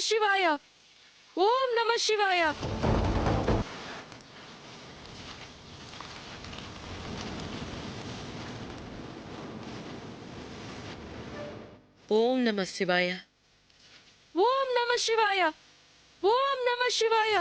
శివాయ. ఓం నమ శివాయ. ఓం నమ శివాయ. ఓం నమ శివాయ. ఓం నమ శివాయ.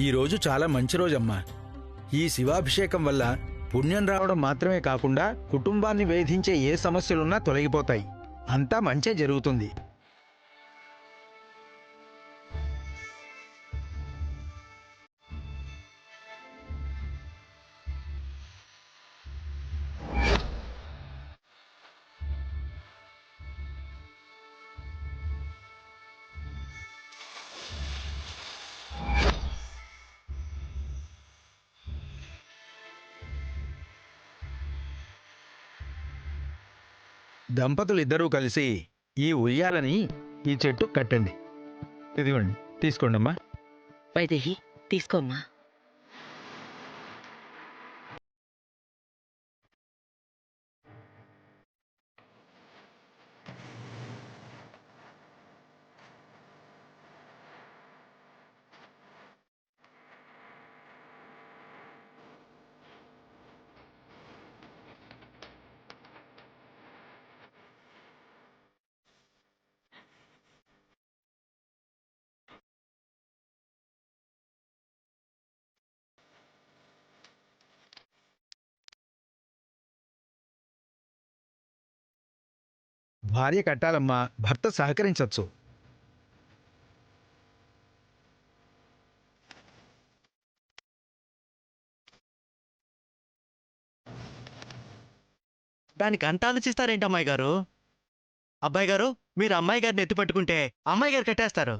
ఈ రోజు చాలా మంచి రోజమ్మా. ఈ శివాభిషేకం వల్ల పుణ్యం రావడం మాత్రమే కాకుండా కుటుంబాన్ని వేధించే ఏ సమస్యలున్నా తొలగిపోతాయి. అంతా మంచే జరుగుతుంది. దంపతులిద్దరూ కలిసి ఈ ఉయ్యాలని ఈ చెట్టు కట్టండి. ఇదిగోండి, తీసుకోండమ్మా. వైదేహి తీసుకోమ్మా. భార్య కట్టాలమ్మా, భర్త సహకరించవచ్చు. దానికి అంత ఆలోచిస్తారేంటి అమ్మాయి గారు? అబ్బాయి గారు, మీరు అమ్మాయి గారిని ఎత్తి పట్టుకుంటే అమ్మాయి గారు కట్టేస్తారు.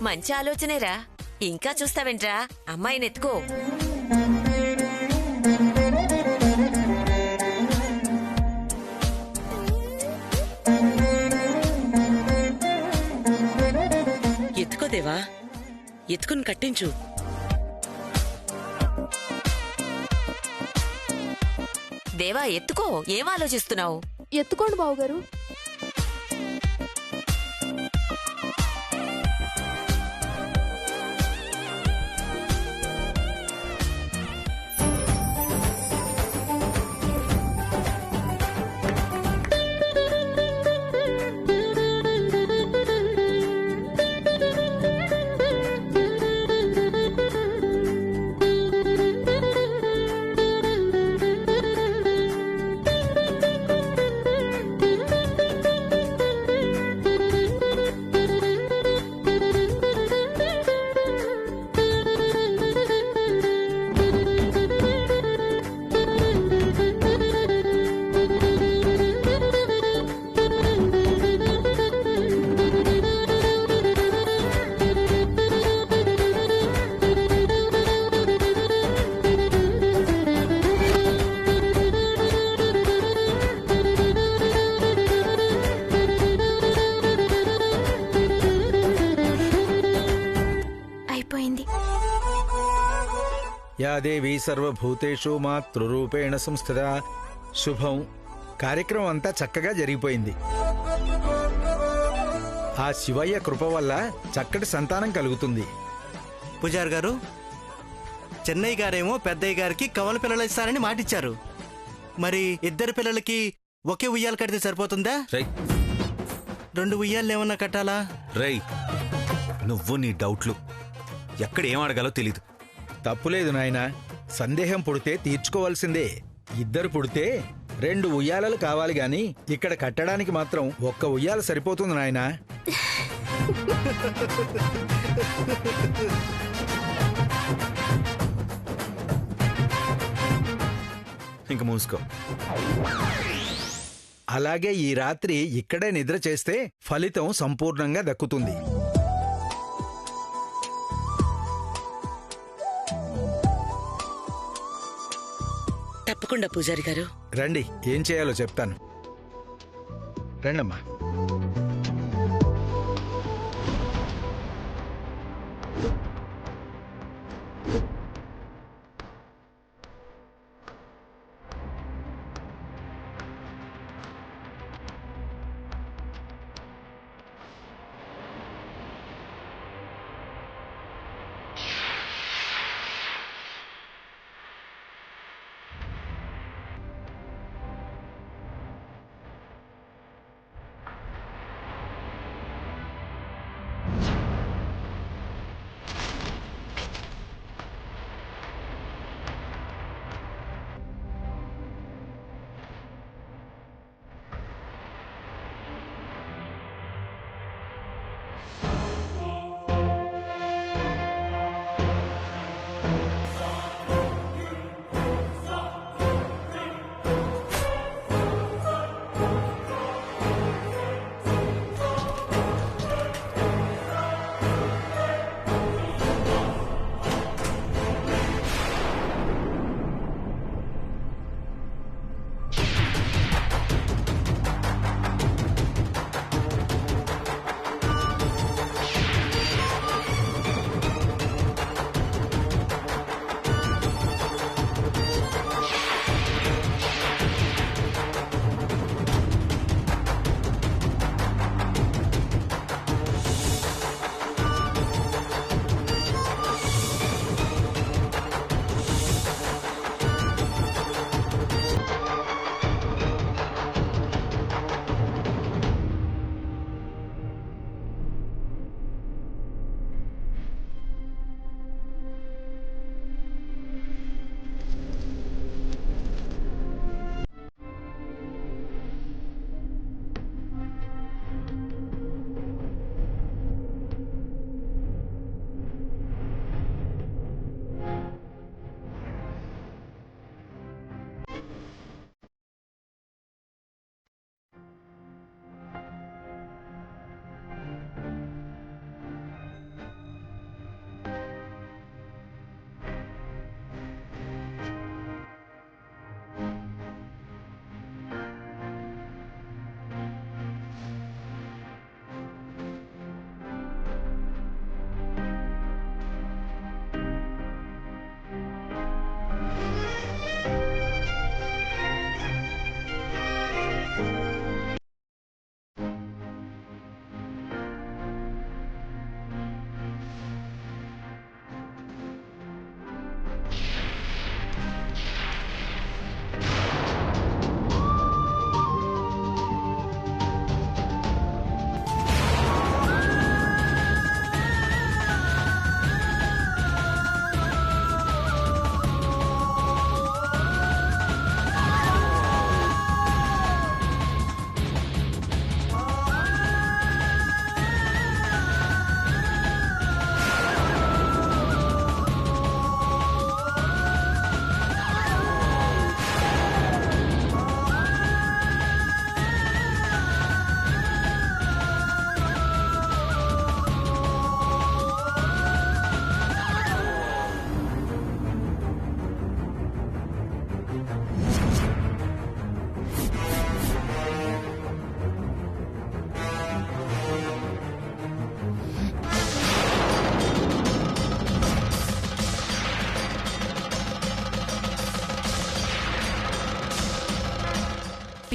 మంచి ఆలోచనేరా. ఇంకా చూస్తావేంట్రా, అమ్మాయిని ఎత్తుకో. ఎత్తుకోదేవా, ఎత్తుకుని కట్టించు. దేవా ఎత్తుకో, ఏం ఆలోచిస్తున్నావు? ఎత్తుకోండి బావుగారు. అయిపోయింది. యా దేవి సర్వభూతేషు మాతృరూపేణ సంస్థిత. శుభం. కార్యక్రమం అంతా చక్కగా జరిగిపోయింది. ఆ శివయ్య కృప వల్ల చక్కటి సంతానం కలుగుతుంది. పూజారి గారు, చెన్నయ్య గారేమో పెద్దయ్య గారికి కవల పిల్లలు ఇస్తారని మాటిచ్చారు. మరి ఇద్దరు పిల్లలకి ఒకే ఉయ్యాలు కడితే సరిపోతుందా? రై 2 ఉయ్యాలు ఏమన్నా కట్టాలా? రై నువ్వు నీ డౌట్లు ఎక్కడ ఏం అడగాలో తెలీదు. తప్పులేదు నాయనా, సందేహం పుడితే తీర్చుకోవాల్సిందే. ఇద్దరు పుడితే 2 ఉయ్యాలలు కావాలి గాని ఇక్కడ కట్టడానికి మాత్రం 1 ఉయ్యాల సరిపోతుంది నాయనా. ఇంక మూసుకో. అలాగే ఈ రాత్రి ఇక్కడే నిద్ర చేస్తే ఫలితం సంపూర్ణంగా దక్కుతుంది. తప్పకుండా పూజారి గారు. రండి, ఏం చేయాలో చెప్తాను. రండమ్మా.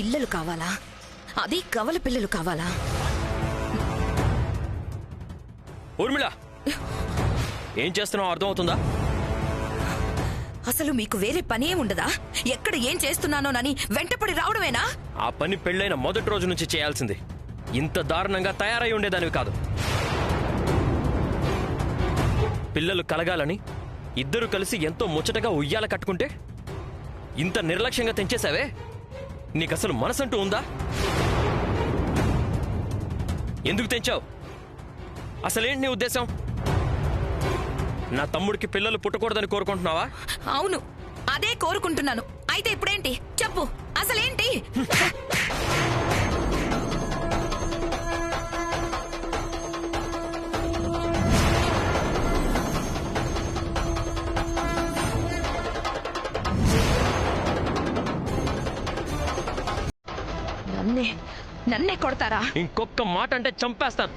పిల్లలు కావాలా? అది కవల పిల్లలు కావాలా? ఊర్మిళ, ఏం చేస్తున్నావు అర్థమవుతుందా? అసలు మీకు వేరే పనే ఉండదా? ఎక్కడ ఏం చేస్తున్నానోనని వెంటపడి రావడమేనా? ఆ పని పెళ్ళైన మొదటి రోజు నుంచి చేయాల్సింది. ఇంత దారుణంగా తయారై ఉండేదానివి కాదు. పిల్లలు కలగాలని ఇద్దరు కలిసి ఎంతో ముచ్చటగా ఉయ్యాల కట్టుకుంటే ఇంత నిర్లక్ష్యంగా తెంచేశావే. నీకసలు మనసంటూ ఉందా? ఎందుకు తెంచావు? అసలేంటి నీ ఉద్దేశం? నా తమ్ముడికి పిల్లలు పుట్టకూడదని కోరుకుంటున్నావా? అవును, అదే కోరుకుంటున్నాను. అయితే ఇప్పుడేంటి చెప్పు, అసలేంటి? నన్నే కొడతారా? ఇంకొక మాట అంటే చంపేస్తాను.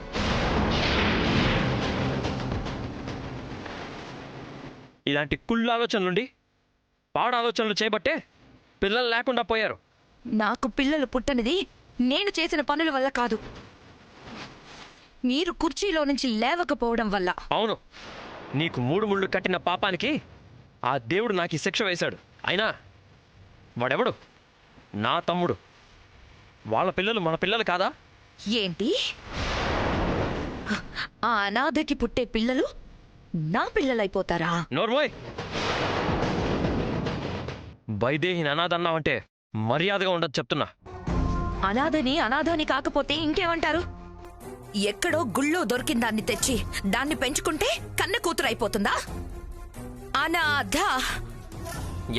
ఇలాంటి కుళ్ళు ఆలోచనలుండి పాడు ఆలోచనలు చేయబట్టే పిల్లలు లేకుండా పోయారు. నాకు పిల్లలు పుట్టనిది నేను చేసిన పనుల వల్ల కాదు, మీరు కుర్చీలో నుంచి లేవకపోవడం వల్ల. అవును, నీకు 3 ముళ్ళు కట్టిన పాపానికి ఆ దేవుడు నాకు ఈ శిక్ష వేశాడు. అయినా వాడెవడు? నా తమ్ముడు. వాళ్ళ పిల్లలు మన పిల్లలు కాదా? ఏంటి? ఆ అనాథకి పుట్టే పిల్లలు నా పిల్లలైపోతారా? నోర్మోయ్, వైదేహిని అనాథ అన్నావంటే మర్యాదగా ఉండదు చెప్తున్నా. అనాథని కాకపోతే ఇంకేమంటారు? ఎక్కడో గుళ్ళో దొరికిన దాన్ని తెచ్చి దాన్ని పెంచుకుంటే కన్న కూతురు అయిపోతుందా? అనాథ.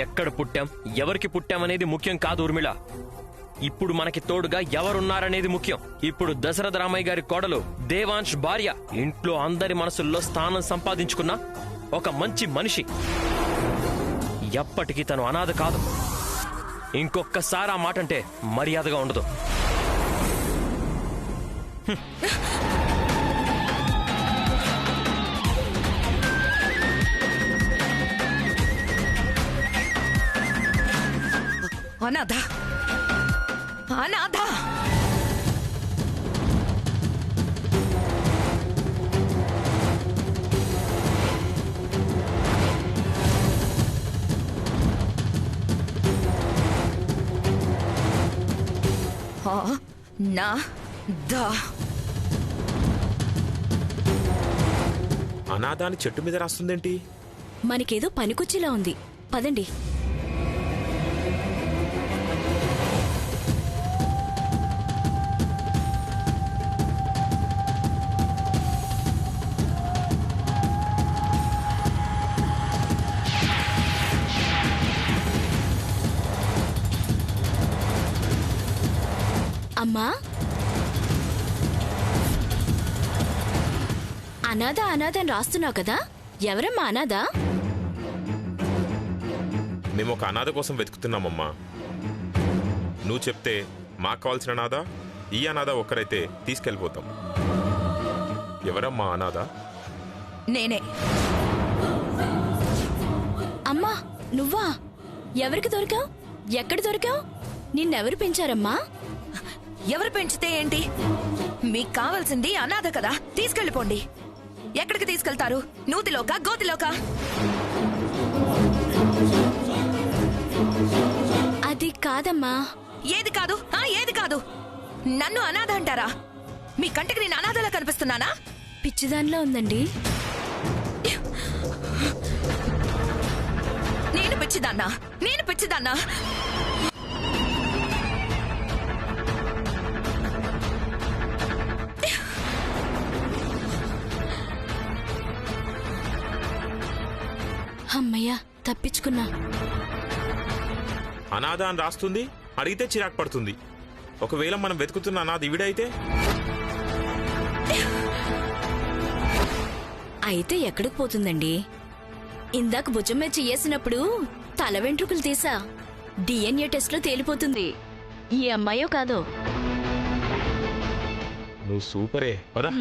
ఎక్కడ పుట్టాం, ఎవరికి పుట్టామనేది ముఖ్యం కాదు ఊర్మిళ. ఇప్పుడు మనకి తోడుగా ఎవరున్నారనేది ముఖ్యం. ఇప్పుడు దశరథ రామయ్య గారి కోడలు దేవాంశ్ భార్య, ఇంట్లో అందరి మనసుల్లో స్థానం సంపాదించుకున్న ఒక మంచి మనిషి. ఎప్పటికీ తను అనాథ కాదు. ఇంకొక్కసారి ఆ మాట అంటే మర్యాదగా ఉండదు. అనాథ, అనాథ. నా దా అనాథాన్ని చెట్టు మీద రాస్తుందేంటి? మనకేదో పనికొచ్చేలా ఉంది, పదండి. అమ్మా, అనాథ అనాథ అని రాస్తున్నావు కదా, ఎవరమ్మా అనాథ? మేము ఒక అనాథ కోసం వెతుకుతున్నామమ్మా. నువ్వు చెప్తే మాకు కావాల్సిన అనాథ ఈ అనాథ ఒక్కరైతే తీసుకెళ్ళిపోతాం. ఎవరమ్మా అనాథ? నేనే. అమ్మా, నువ్వా? ఎవరికి దొరికావు? ఎక్కడ దొరికావు? నిన్నెవరు పెంచారమ్మా? ఎవరు పెంచితే ఏంటి? మీకు కావాల్సింది అనాథ కదా, తీసుకెళ్ళిపోండి. ఎక్కడికి తీసుకెళ్తారు? నూతిలోకా, గోతిలోకా? అది కాదమ్మా. ఏది కాదు? ఏది కాదు? నన్ను అనాథ అంటారా? మీ కంటికి నేను అనాథలా కనిపిస్తున్నానా? పిచ్చిదానిలో ఉందండి. నేను పిచ్చిదాన్నా? నేను పిచ్చిదాన్నా? అమ్మయ్యా, తప్పించుకున్నా. అనాథ అని రాస్తుంది, అడిగితే చిరాకు పడుతుంది. ఒకవేళ మనం వెతుకుతున్న అనాథ ఇవిడైతే? అయితే ఎక్కడికి పోతుందండి? ఇందాక భుజం మీద చెయ్యేసినప్పుడు తల వెంట్రుకలు తీసా. డిఎన్ఏ టెస్ట్ లో తేలిపోతుంది ఈ అమ్మాయో కాదో. నువ్వు సూపరే. పదా.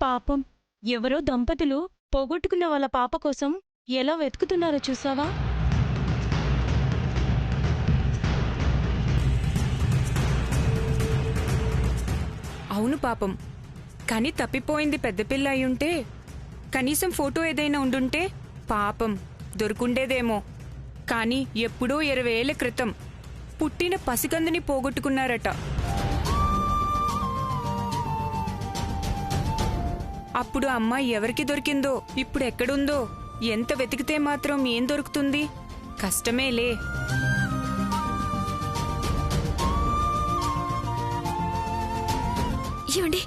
పాపం ఎవరో దంపతులు పోగొట్టుకున్న వాళ్ళ పాప కోసం ఎలా వెతుకుతున్నారో చూసావా? అవును పాపం. కానీ తప్పిపోయింది పెద్ద పిల్ల అయ్యుంటే కనీసం ఫోటో ఏదైనా ఉండుంటే పాపం దొరుకుండేదేమో. కానీ ఎప్పుడో 20 ఏళ్ల క్రితం పుట్టిన పసికందుని పోగొట్టుకున్నారట. అప్పుడు అమ్మాయి ఎవరికి దొరికిందో, ఇప్పుడు ఎక్కడుందో, ఎంత వెతికితే మాత్రం ఏం దొరుకుతుంది? కష్టమేలే. ఏమండి,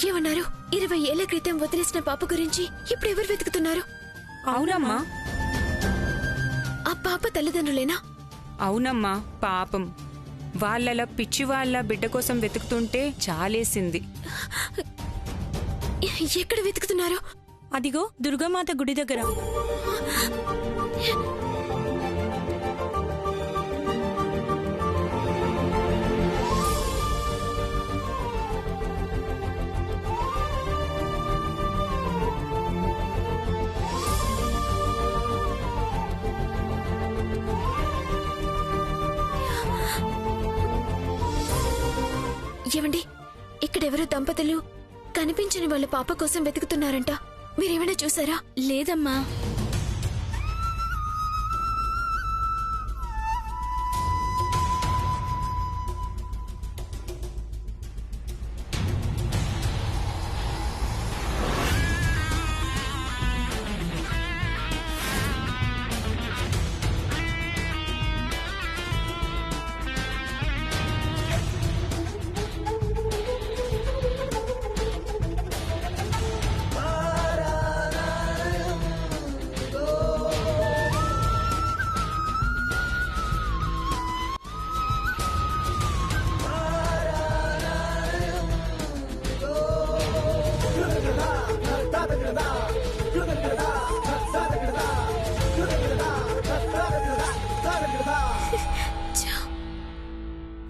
ఏమన్నారు? 20 ఏళ్ల క్రితం వదిలేసిన పాప గురించి ఇప్పుడు ఎవరు వెతుకుతున్నారు? అవునమ్మా. ఆ పాప తల్లిదండ్రులేనా? అవునమ్మా, పాపం. వాళ్ళలా పిచ్చి వాళ్ళ బిడ్డ కోసం వెతుకుతుంటే చాలేసింది. ఎక్కడ వెతుకుతున్నారు? అదిగో దుర్గామాత గుడి దగ్గర. ఏమండి, ఇక్కడెవరో దంపతులు కనిపించని వాళ్ళ పాప కోసం వెతుకుతున్నారంట. మీరేమైనా చూసారా? లేదమ్మా.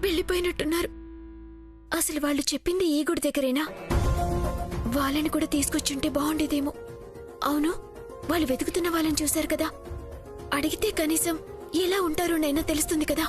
వెళ్ళిపోయినట్టున్నారు. అసలు వాళ్ళు చెప్పింది ఈ గుడి దగ్గరేనా? వాళ్ళని కూడా తీసుకొచ్చుంటే బాగుండేదేమో. అవును, వాళ్ళు వెతుకుతున్న వాళ్ళని చూశారు కదా, అడిగితే కనీసం ఎలా ఉంటారోనైనా తెలుస్తుంది కదా.